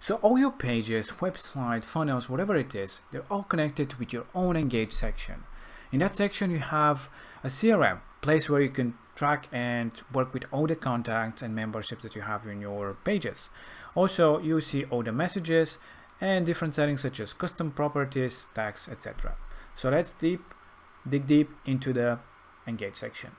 So all your pages, website, funnels, whatever it is, they're all connected with your own Engage section. In that section, you have a CRM, place where you can track and work with all the contacts and memberships that you have in your pages. Also, you see all the messages and different settings such as custom properties, tags, etc. So let's dig deep into the Engage section.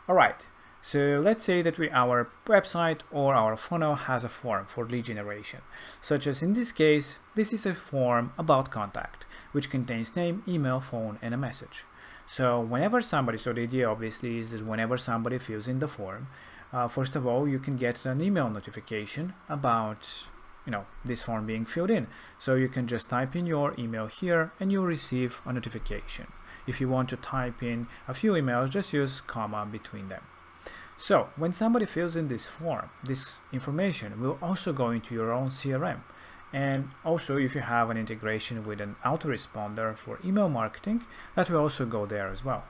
All right. So let's say that our website or our funnel has a form for lead generation, such as in this case, this is a form about contact, which contains name, email, phone, and a message. So whenever somebody, so the idea obviously is that whenever somebody fills in the form, first of all, you can get an email notification about this form being filled in. So you can just type in your email here and you'll receive a notification. If you want to type in a few emails, just use comma between them. So when somebody fills in this form, this information will also go into your own CRM. And also if you have an integration with an autoresponder for email marketing, that will also go there as well.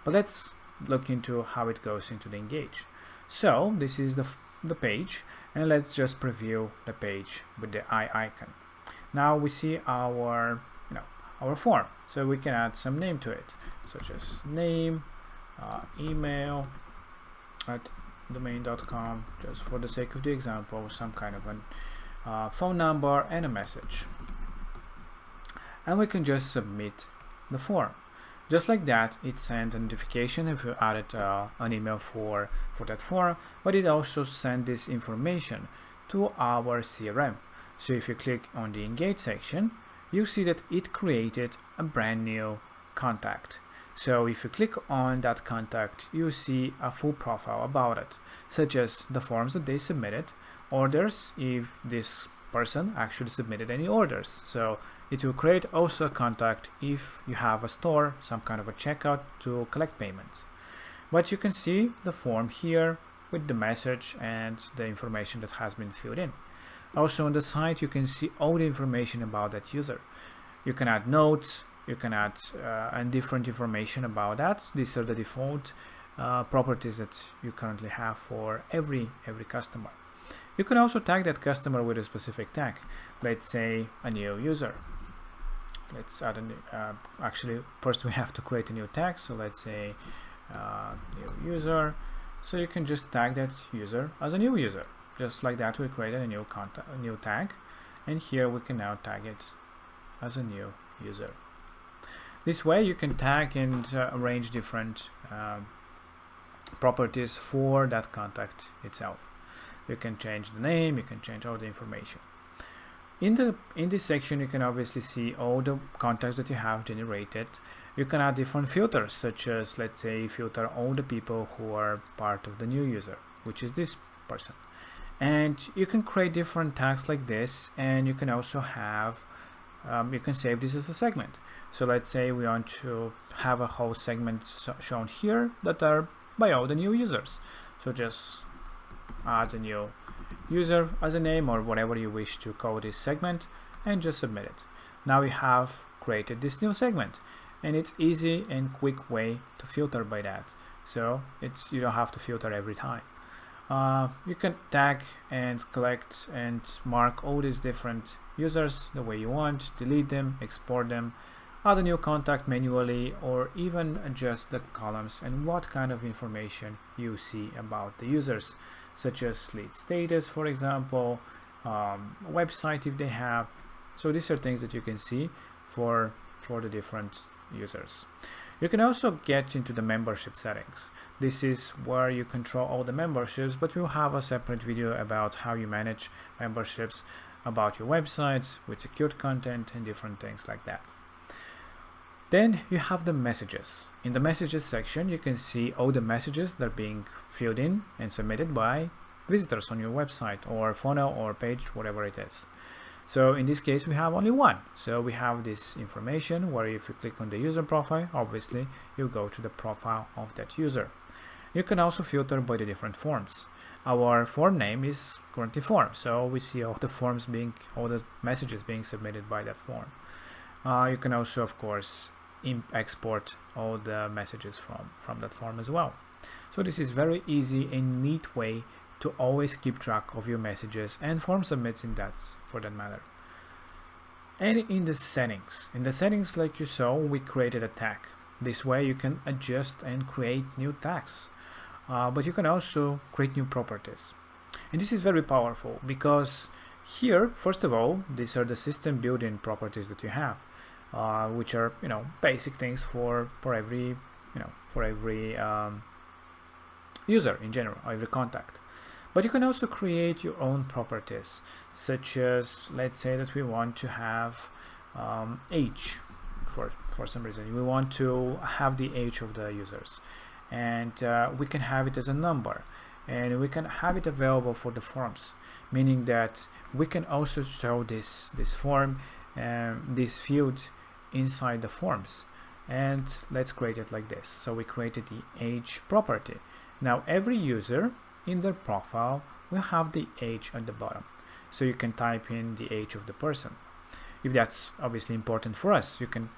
But let's look into how it goes into the Engage. So this is the page, and let's just preview the page with the eye icon. Now we see our form, so we can add some name to it, such as name, email at domain.com, just for the sake of the example, some kind of a phone number and a message, and we can just submit the form. Just like that, it sends a notification if you added an email for that form, but it also sends this information to our CRM. So if you click on the Engage section, you see that it created a brand new contact. So if you click on that contact, you see a full profile about it, such as the forms that they submitted, orders, if this person actually submitted any orders. So it will create also a contact if you have a store, some kind of a checkout to collect payments. But you can see the form here with the message and the information that has been filled in. Also on the site, you can see all the information about that user. You can add notes, you can add and different information about that. These are the default properties that you currently have for every customer. You can also tag that customer with a specific tag. Let's say a new user. Let's add actually first we have to create a new tag. So let's say new user. So you can just tag that user as a new user. Just like that, we created a new tag, and here we can now tag it as a new user. This way you can tag and arrange different properties for that contact itself. You can change the name, you can change all the information. In this section, you can obviously see all the contacts that you have generated. You can add different filters, such as, let's say, filter all the people who are part of the new user, which is this person. And you can create different tags like this, and you can also have you can save this as a segment. So let's say we want to have a whole segment shown here that are by all the new users. So just add a new user as a name or whatever you wish to call this segment and just submit it. Now we have created this new segment, and it's easy and quick way to filter by that. So you don't have to filter every time. You can tag and collect and mark all these different users the way you want, delete them, export them, add a new contact manually, or even adjust the columns and what kind of information you see about the users, such as lead status, for example, website if they have. So these are things that you can see for the different users. You can also get into the membership settings. This is where you control all the memberships, but we'll have a separate video about how you manage memberships, about your websites with secured content and different things like that. Then you have the messages. In the messages section, you can see all the messages that are being filled in and submitted by visitors on your website or funnel or page, whatever it is. So in this case, we have only one. So we have this information where if you click on the user profile, obviously you go to the profile of that user. You can also filter by the different forms. Our form name is currently form, so we see all the messages being submitted by that form. You can also, of course, export all the messages from that form as well. So this is very easy and neat way to always keep track of your messages and form submits in that, for that matter. And in the settings, like you saw, we created a tag. This way you can adjust and create new tags, but you can also create new properties. And this is very powerful because here, first of all, these are the system built-in properties that you have, which are, you know, basic things for every, you know, for every user in general, every contact. But you can also create your own properties, such as, let's say that we want to have age. For some reason we want to have the age of the users, and we can have it as a number, and we can have it available for the forms, meaning that we can also show this form and this field inside the forms. And let's create it like this. So we created the age property. Now every user in their profile will have the age at the bottom, so you can type in the age of the person. If that's obviously important for us, you can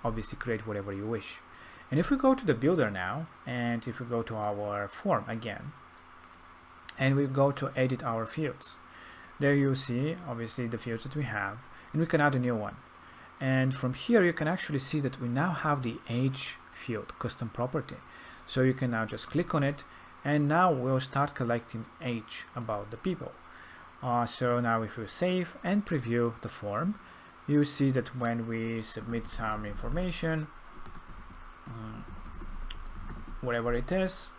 obviously create whatever you wish. And if we go to the builder now, and if we go to our form again, and we go to edit our fields, there you see obviously the fields that we have, and we can add a new one. And from here you can actually see that we now have the age field custom property. So you can now just click on it, and now we'll start collecting age about the people. So now if we save and preview the form, you see that when we submit some information, whatever it is,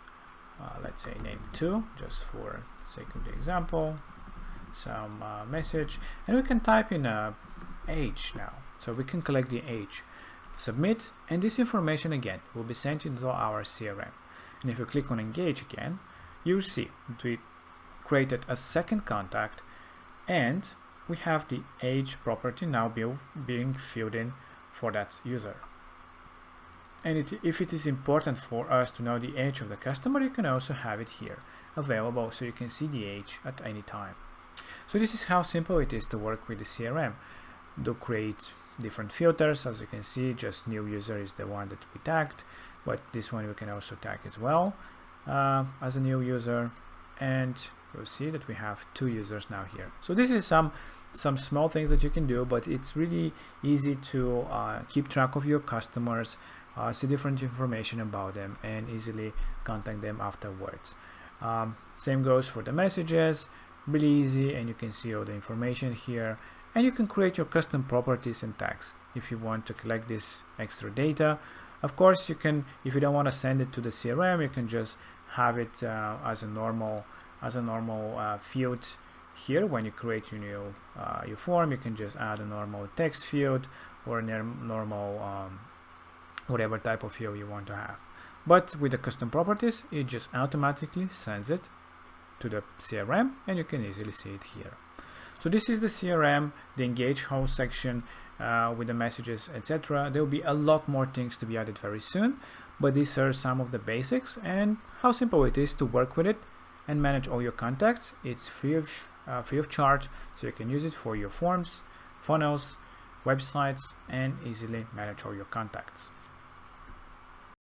let's say name 2, just for sake of the example, some message, and we can type in age now. So we can collect the age, submit, and this information again will be sent into our CRM. And if you click on engage again, you'll see that we created a second contact, and we have the age property now being filled in for that user. And if it is important for us to know the age of the customer, you can also have it here available, so you can see the age at any time. So this is how simple it is to work with the CRM. To create different filters, as you can see, just new user is the one that we tagged, but this one we can also tag as well as a new user, and you'll see that we have 2 users now here. So this is some small things that you can do, but it's really easy to keep track of your customers, see different information about them, and easily contact them afterwards. Same goes for the messages, really easy, and you can see all the information here. And you can create your custom properties and tags if you want to collect this extra data. Of course, you can, if you don't want to send it to the CRM, you can just have it as a normal field here. When you create your form, you can just add a normal text field or a normal whatever type of field you want to have. But with the custom properties, it just automatically sends it to the CRM, and you can easily see it here. So this is the CRM, the engage host section with the messages, etc. There will be a lot more things to be added very soon, but these are some of the basics and how simple it is to work with it and manage all your contacts. It's free of charge, so you can use it for your forms, funnels, websites, and easily manage all your contacts.